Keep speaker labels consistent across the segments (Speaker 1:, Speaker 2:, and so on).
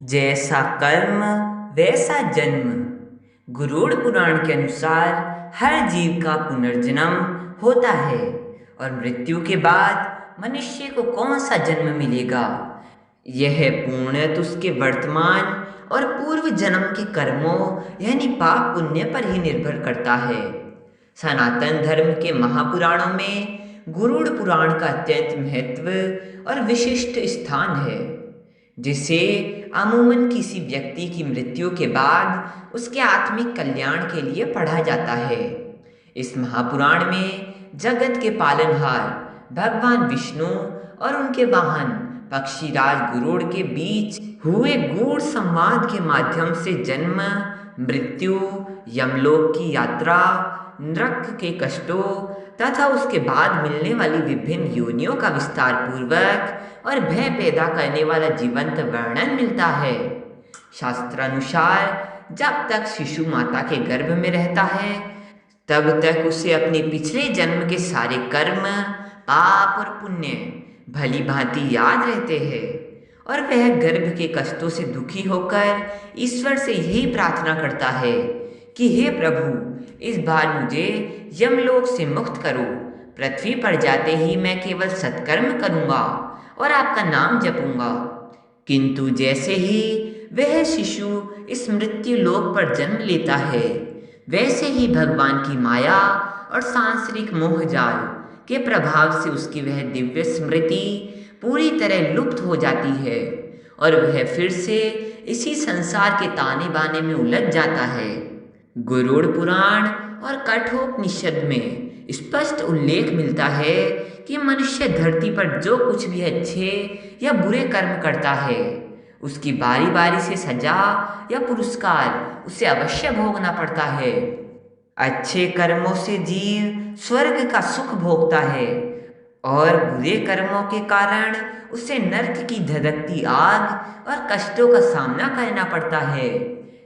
Speaker 1: जैसा कर्म वैसा जन्म। गरुड़ पुराण के अनुसार हर जीव का पुनर्जन्म होता है और मृत्यु के बाद मनुष्य को कौन सा जन्म मिलेगा, यह पूर्णत उसके वर्तमान और पूर्व जन्म के कर्मों यानी पाप पुण्य पर ही निर्भर करता है। सनातन धर्म के महापुराणों में गरुड़ पुराण का अत्यंत महत्व और विशिष्ट स्थान है, जिसे अमूमन किसी व्यक्ति की मृत्यु के बाद उसके आत्मिक कल्याण के लिए पढ़ा जाता है। इस महापुराण में जगत के पालनहार भगवान विष्णु और उनके वाहन पक्षीराज गरुड़ के बीच हुए गूढ़ संवाद के माध्यम से जन्म, मृत्यु, यमलोक की यात्रा, नरक के कष्टों तथा उसके बाद मिलने वाली विभिन्न योनियों का विस्तार पूर्वक और भय पैदा करने वाला जीवंत वर्णन मिलता है। शास्त्रानुसार जब तक शिशु माता के गर्भ में रहता है तब तक उसे अपने पिछले जन्म के सारे कर्म, पाप और पुण्य भली भांति याद रहते हैं और वह गर्भ के कष्टों से दुखी होकर ईश्वर से यही प्रार्थना करता है कि हे प्रभु, इस बार मुझे यमलोक से मुक्त करो। पृथ्वी पर जाते ही मैं केवल सत्कर्म करूंगा और आपका नाम जपूंगा। किंतु जैसे ही वह शिशु इस मृत्यु लोक पर जन्म लेता है, वैसे ही भगवान की माया और सांसारिक मोहजाल के प्रभाव से उसकी वह दिव्य स्मृति पूरी तरह लुप्त हो जाती है और वह फिर से इसी संसार के ताने बाने में उलझ जाता है। गरुड़ पुराण और कठोपनिषद में स्पष्ट उल्लेख मिलता है कि मनुष्य धरती पर जो कुछ भी अच्छे या बुरे कर्म करता है, उसकी बारी बारी से सजा या पुरस्कार उसे अवश्य भोगना पड़ता है। अच्छे कर्मों से जीव स्वर्ग का सुख भोगता है और बुरे कर्मों के कारण उसे नरक की धधकती आग और कष्टों का सामना करना पड़ता है,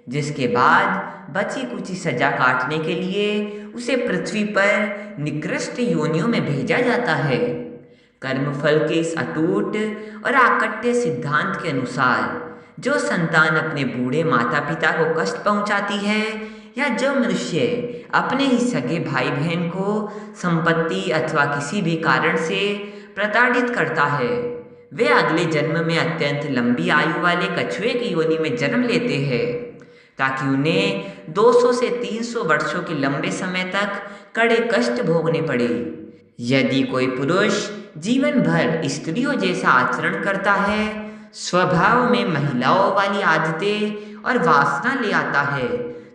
Speaker 1: जिसके बाद बची कुची सजा काटने के लिए उसे पृथ्वी पर निकृष्ट योनियों में भेजा जाता है। कर्मफल के इस अटूट और आकट्य सिद्धांत के अनुसार जो संतान अपने बूढ़े माता पिता को कष्ट पहुंचाती है या जो मनुष्य अपने ही सगे भाई बहन को संपत्ति अथवा किसी भी कारण से प्रताड़ित करता है, वे अगले जन्म में अत्यंत लंबी आयु वाले कछुए की योनि में जन्म लेते हैं ताकि उन्हें 200 से 300 वर्षों के लंबे समय तक कड़े कष्ट भोगने पड़े। यदि कोई पुरुष जीवन भर स्त्रियों जैसा आचरण करता है, स्वभाव में महिलाओं वाली आदतें और वासना ले आता है,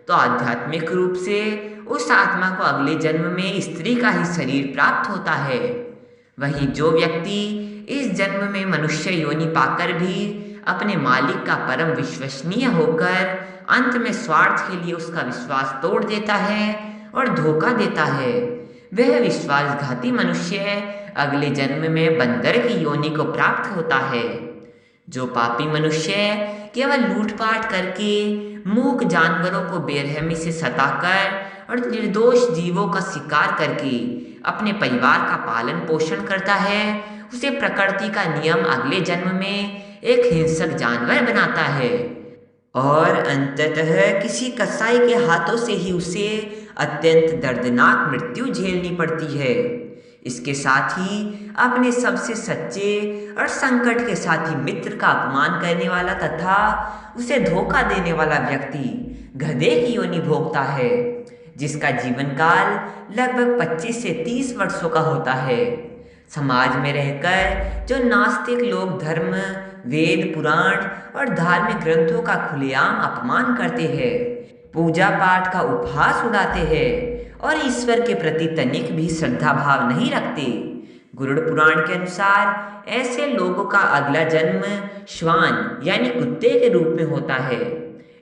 Speaker 1: तो आध्यात्मिक रूप से उस आत्मा को अगले जन्म में स्त्री का ही शरीर प्राप्त होता है। वहीं जो व्यक्ति इस जन्म में मनुष्य योनि पाकर भी अपने मालिक का परम विश्वसनीय होकर अंत में स्वार्थ के लिए उसका विश्वास तोड़ देता है और धोखा देता है, वह विश्वासघाती मनुष्य अगले जन्म में बंदर की योनि को प्राप्त होता है। जो पापी मनुष्य केवल लूटपाट करके मूक जानवरों को बेरहमी से सताकर और निर्दोष जीवों का शिकार करके अपने परिवार का पालन पोषण करता है, उसे प्रकृति का नियम अगले जन्म में एक हिंसक जानवर बनाता है और अंततः किसी कसाई के हाथों से ही उसे अत्यंत दर्दनाक मृत्यु झेलनी पड़ती है। इसके साथ ही अपने सबसे सच्चे और संकट के साथी मित्र का अपमान करने वाला तथा उसे धोखा देने वाला व्यक्ति गधे की योनि भोगता है, जिसका जीवन काल लगभग 25 से 30 वर्षों का होता है। समाज में रहकर जो नास्तिक लोग धर्म, वेद, पुराण और धार्मिक ग्रंथों का खुलेआम अपमान करते हैं, पूजा पाठ का उपहास उड़ाते हैं और ईश्वर के प्रति तनिक भी श्रद्धा भाव नहीं रखते, गरुड़ पुराण के अनुसार ऐसे लोगों का अगला जन्म श्वान यानी कुत्ते के रूप में होता है।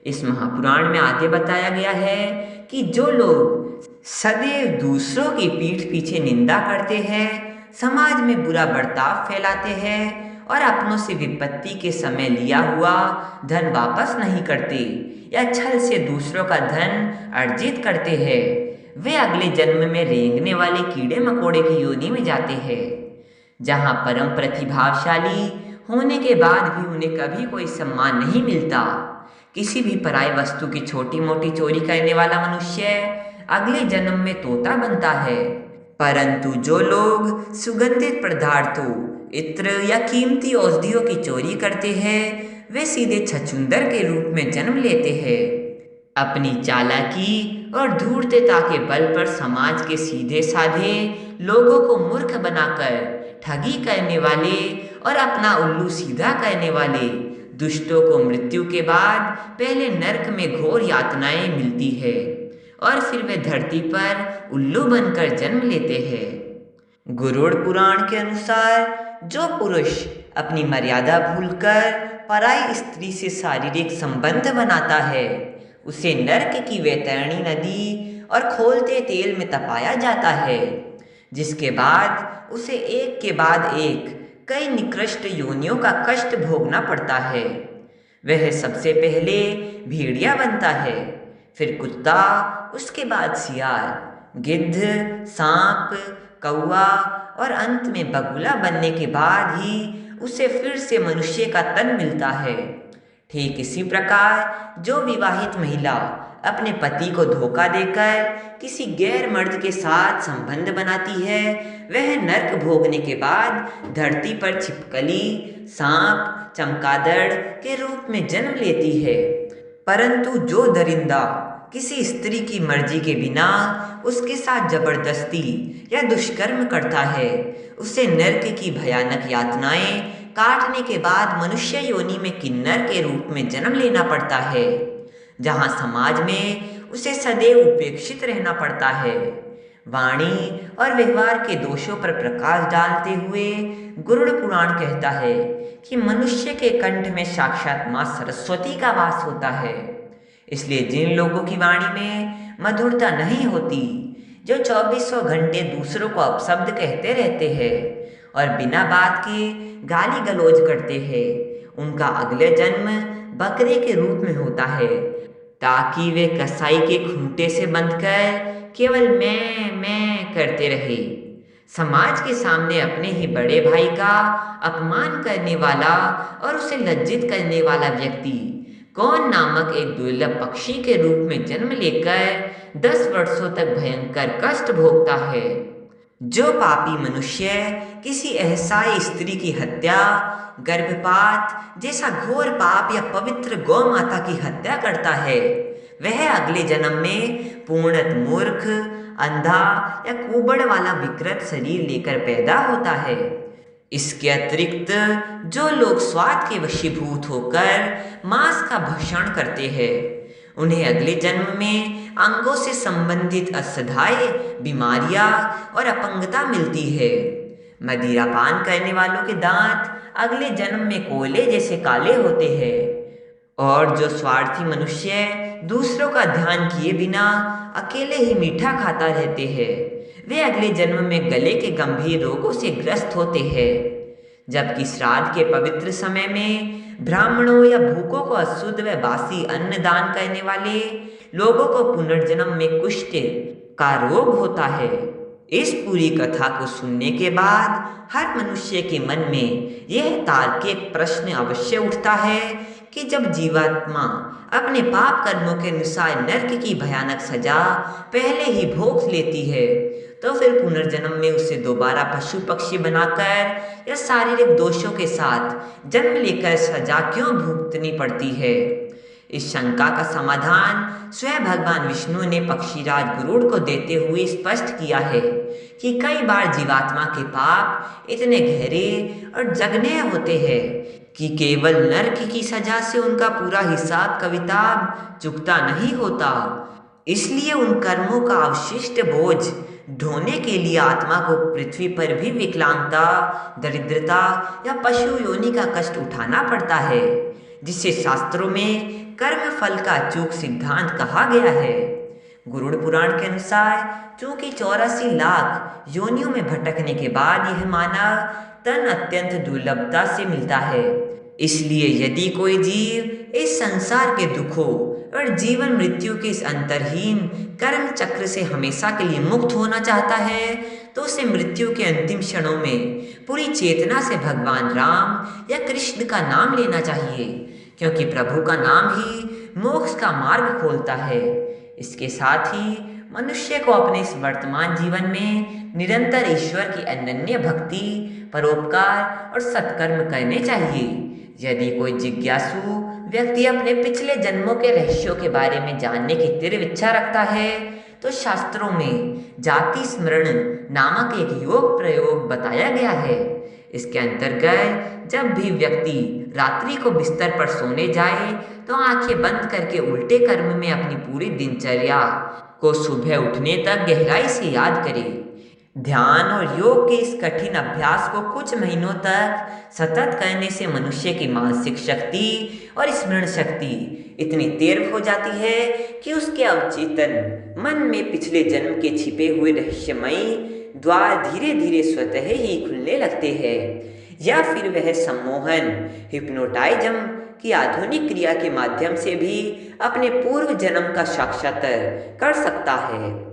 Speaker 1: इस महापुराण में आगे बताया गया है कि जो लोग सदैव दूसरों की पीठ पीछे निंदा करते हैं, समाज में बुरा बर्ताव फैलाते हैं और अपनों से विपत्ति के समय लिया हुआ धन वापस नहीं करते या छल से दूसरों का धन अर्जित करते हैं, वे अगले जन्म में रेंगने वाले कीड़े मकोड़े की योनि में जाते हैं, जहाँ परम प्रतिभाशाली होने के बाद भी उन्हें कभी कोई सम्मान नहीं मिलता। किसी भी पराई वस्तु की छोटी मोटी चोरी करने वाला मनुष्य अगले जन्म में तोता बनता है। परंतु जो लोग सुगंधित पदार्थों, इत्र या कीमती औषधियों की चोरी करते हैं, वे सीधे छछूंदर के रूप में जन्म लेते हैं। अपनी चालाकी और धूर्तता के बल पर समाज के सीधे साधे लोगों को मूर्ख बनाकर ठगी करने वाले और अपना उल्लू सीधा करने वाले दुष्टों को मृत्यु के बाद पहले नरक में घोर यातनाएं मिलती है और फिर वे धरती पर उल्लू बनकर जन्म लेते हैं। गरुड़ पुराण के अनुसार जो पुरुष अपनी मर्यादा भूलकर पराई स्त्री से शारीरिक संबंध बनाता है, उसे नरक की वैतरणी नदी और खोलते तेल में तपाया जाता है, जिसके बाद उसे एक के बाद एक कई निकृष्ट योनियों का कष्ट भोगना पड़ता है। वह सबसे पहले भेड़िया बनता है, फिर कुत्ता, उसके बाद सियार, गिद्ध, सांप, कौवा और अंत में बगुला बनने के बाद ही उसे फिर से मनुष्य का तन मिलता है। ठीक इसी प्रकार जो विवाहित महिला अपने पति को धोखा देकर किसी गैर मर्द के साथ संबंध बनाती है, वह नरक भोगने के बाद धरती पर छिपकली, सांप, चमगादड़ के रूप में जन्म लेती है। परंतु जो दरिंदा किसी स्त्री की मर्जी के बिना उसके साथ जबरदस्ती या दुष्कर्म करता है, उसे नरक की भयानक यातनाएं काटने के बाद मनुष्य योनि में किन्नर के रूप में जन्म लेना पड़ता है, जहां समाज में उसे सदैव उपेक्षित रहना पड़ता है। वाणी और व्यवहार के दोषों पर प्रकाश डालते हुए गरुड़ पुराण कहता है कि मनुष्य के कंठ में साक्षात मां सरस्वती का वास होता है। इसलिए जिन लोगों की वाणी में मधुरता नहीं होती, जो 2400 घंटे दूसरों को अपशब्द कहते रहते हैं और बिना बात के गाली गलौज करते हैं, उनका अगले जन्म बकरे के रूप में होता है, ताकि वे कसाई के खूंटे से बंधकर केवल मैं करते रहे। समाज के सामने अपने ही बड़े भाई का अपमान करने वाला और उसे लज्जित करने वाला व्यक्ति कौन नामक एक दुर्लभ पक्षी के रूप में जन्म लेकर 10 वर्षों तक भयंकर कष्ट भोगता है। जो पापी मनुष्य किसी असहाय स्त्री की हत्या, गर्भपात जैसा घोर पाप या पवित्र गौ माता की हत्या करता है, वह अगले जन्म में पूर्णत मूर्ख, अंधा या कुबड़ वाला विकृत शरीर लेकर पैदा होता है। इसके अतिरिक्त जो लोग स्वाद के वशीभूत होकर मांस का भक्षण करते हैं, उन्हें अगले जन्म में अंगों से संबंधित असह्य बीमारियां और अपंगता मिलती है। मदिरा पान करने वालों के दांत अगले जन्म में कोयले जैसे काले होते हैं और जो स्वार्थी मनुष्य दूसरों का ध्यान किए बिना अकेले ही मीठा खाता रहते हैं, वे अगले जन्म में गले के गंभीर रोगों से ग्रस्त होते हैं। जबकि श्राद्ध के पवित्र समय में ब्राह्मणों या भूखों को अशुद्ध व बासी अन्न दान करने वाले लोगों को पुनर्जन्म में कुष्ठ का रोग होता है। इस पूरी कथा को सुनने के बाद हर मनुष्य के मन में यह तार्किक प्रश्न अवश्य उठता है कि जब जीवात्मा अपने पाप कर्मों के अनुसार नरक की भयानक सजा पहले ही भोग लेती है, तो फिर पुनर्जन्म में उसे दोबारा पशु पक्षी बनाकर या शारीरिक दोषों के साथ जन्म लेकर सजा क्यों भुगतनी पड़ती है। इस शंका का समाधान स्वयं भगवान विष्णु ने पक्षीराज गरुड़ को देते हुए स्पष्ट किया है कि कई बार जीवात्मा के पाप इतने गहरे और जघन्य होते हैं कि केवल नरक की सजा से उनका पूरा हिसाब किताब चुकता नहीं होता। इसलिए उन कर्मों का अवशिष्ट बोझ ढोने के लिए आत्मा को पृथ्वी पर भी विकलांगता, दरिद्रता या पशु योनि का कष्ट उठाना पड़ता है, जिसे शास्त्रों में कर्म फल का अचूक सिद्धांत कहा गया है। गरुड़ पुराण के अनुसार चूंकि 84 लाख योनियों में भटकने के बाद यह मानव तन अत्यंत दुर्लभता से मिलता है, इसलिए यदि कोई जीव इस संसार के दुखों और जीवन मृत्यु के इस अंतरहीन कर्म चक्र से हमेशा के लिए मुक्त होना चाहता है, तो उसे मृत्यु के अंतिम क्षणों में पूरी चेतना से भगवान राम या कृष्ण का नाम लेना चाहिए, क्योंकि प्रभु का नाम ही मोक्ष का मार्ग खोलता है। इसके साथ ही मनुष्य को अपने इस वर्तमान जीवन में निरंतर ईश्वर की अनन्य भक्ति, परोपकार और सत्कर्म करने चाहिए। यदि कोई जिज्ञासु व्यक्ति अपने पिछले जन्मों के रहस्यों के बारे में जानने की तीव्र इच्छा रखता है, तो शास्त्रों में जाति स्मरण नामक एक योग प्रयोग बताया गया है। इसके अंतर्गत जब भी व्यक्ति रात्रि को बिस्तर पर सोने जाए, तो आंखें बंद करके उल्टे कर्म में अपनी पूरी दिनचर्या को सुबह उठने तक गहराई से याद करे। ध्यान और योग के इस कठिन अभ्यास को कुछ महीनों तक सतत करने से मनुष्य की मानसिक शक्ति और स्मरण शक्ति इतनी तीव्र हो जाती है कि उसके अवचेतन मन में पिछले जन्म के छिपे हुए रहस्यमयी द्वार धीरे धीरे स्वतः ही खुलने लगते हैं, या फिर वह सम्मोहन हिप्नोटाइज्म की आधुनिक क्रिया के माध्यम से भी अपने पूर्व जन्म का साक्षात्कार कर सकता है।